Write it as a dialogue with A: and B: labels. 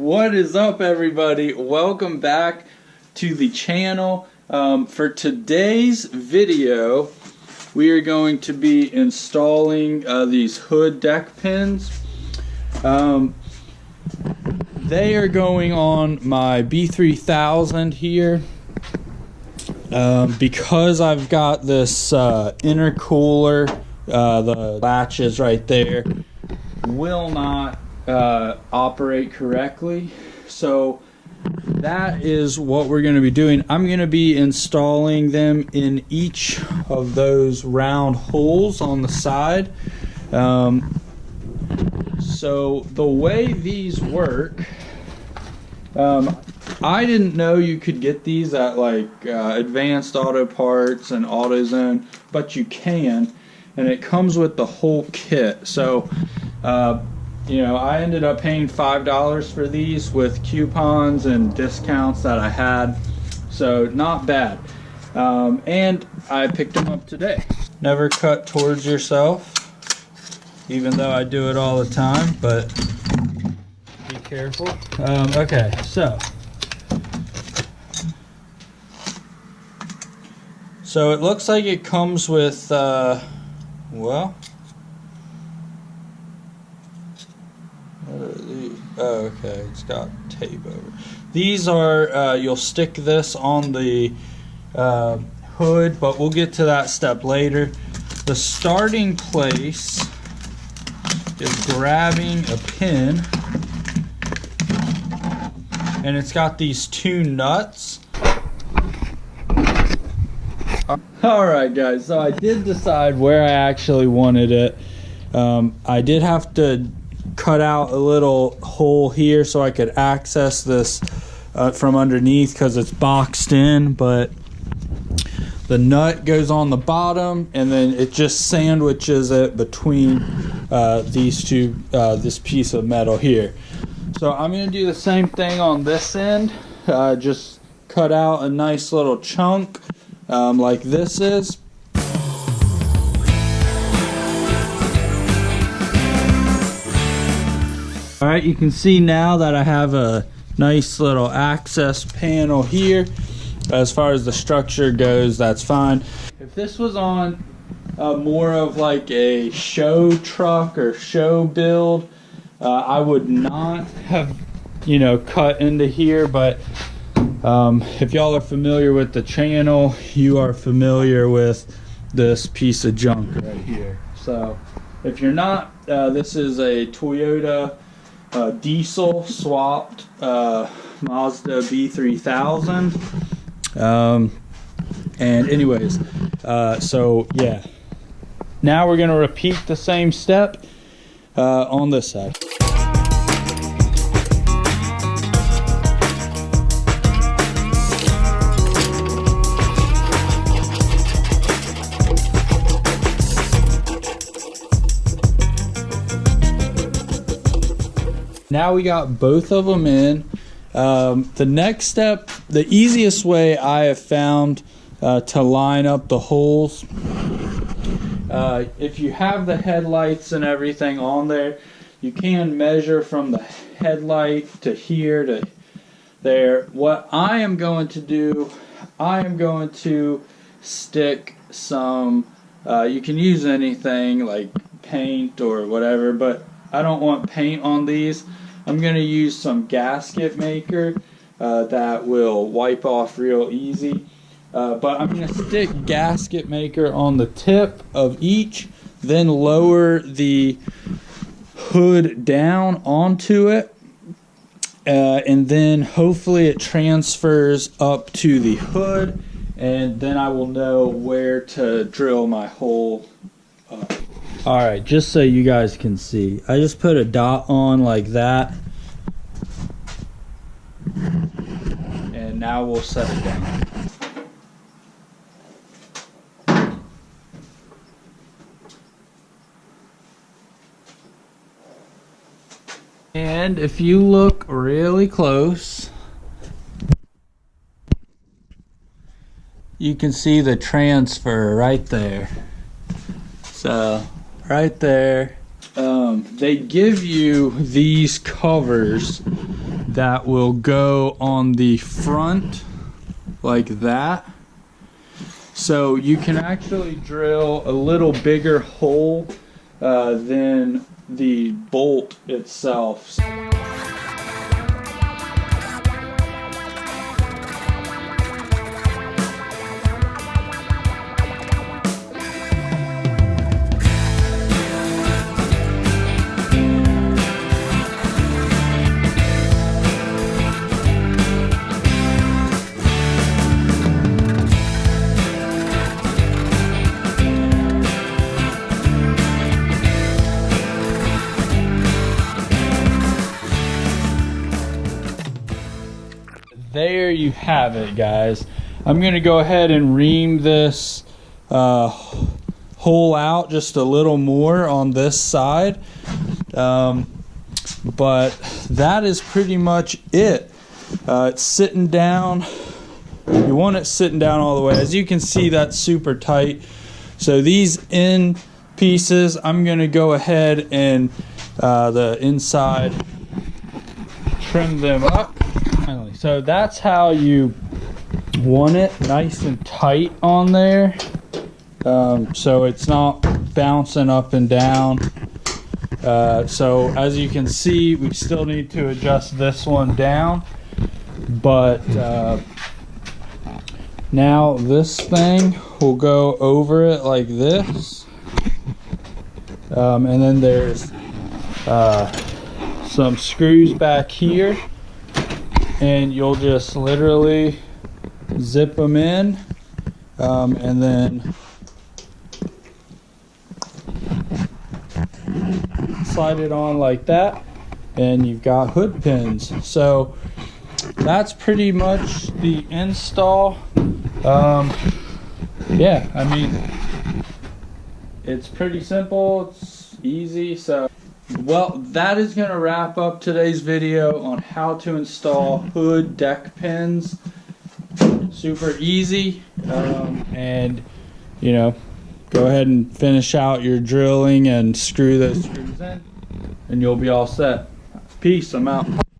A: What is up, everybody? Welcome back to the channel. For today's video, we are going to be installing these hood deck pins. They are going on my B3000 here. Because I've got this intercooler, the latches right there will not operate correctly, so that is what we're going to be doing. I'm going to be installing them in each of those round holes on the side. So the way these work, I didn't know you could get these at like Advanced Auto Parts and AutoZone, but you can, and it comes with the whole kit. So you know, I ended up paying $5 for these with coupons and discounts that I had, so not bad. And I picked them up today. Never cut towards yourself, even though I do it all the time, but be careful. Okay, so it looks like it comes with well, oh, okay, it's got tape over. These are, you'll stick this on the hood, but we'll get to that step later. The starting place is grabbing a pin, and it's got these two nuts. Alright guys, so I did decide where I actually wanted it. I did have to cut out a little hole here so I could access this from underneath because it's boxed in, but the nut goes on the bottom and then it just sandwiches it between these two, this piece of metal here. So I'm going to do the same thing on this end, just cut out a nice little chunk like this is. Alright, you can see now that I have a nice little access panel here. As far as the structure goes, that's fine. If this was on more of like a show truck or show build, I would not have, you know, cut into here, but if y'all are familiar with the channel, you are familiar with this piece of junk right here. So if you're not, this is a Toyota diesel swapped Mazda B3000. And anyways, so yeah, now we're gonna repeat the same step on this side. Now we got both of them in. The next step, the easiest way I have found to line up the holes, if you have the headlights and everything on there, you can measure from the headlight to here to there. What I am going to do, I am going to stick some, you can use anything like paint or whatever, but I don't want paint on these. I'm going to use some gasket maker that will wipe off real easy. But I'm going to stick gasket maker on the tip of each, then lower the hood down onto it. And then hopefully it transfers up to the hood, and then I will know where to drill my hole up. Alright, just so you guys can see, I just put a dot on like that, and now we'll set it down. And if you look really close, you can see the transfer right there. So right there, they give you these covers that will go on the front like that. So you can actually drill a little bigger hole than the bolt itself. There you have it, guys. I'm gonna go ahead and ream this hole out just a little more on this side, but that is pretty much it. It's sitting down. You want it sitting down all the way. As you can see, that's super tight. So these end pieces, I'm gonna go ahead and the inside, trim them up. So that's how you want it, nice and tight on there, so it's not bouncing up and down. So as you can see, we still need to adjust this one down, but now this thing will go over it like this, and then there's some screws back here, and you'll just literally zip them in, and then slide it on like that, and you've got hood pins. So that's pretty much the install. Yeah, I mean, it's pretty simple, it's easy. So well, that is going to wrap up today's video on how to install hood deck pins. Super easy, and you know, go ahead and finish out your drilling and screw those screws in, and you'll be all set. Peace, I'm out.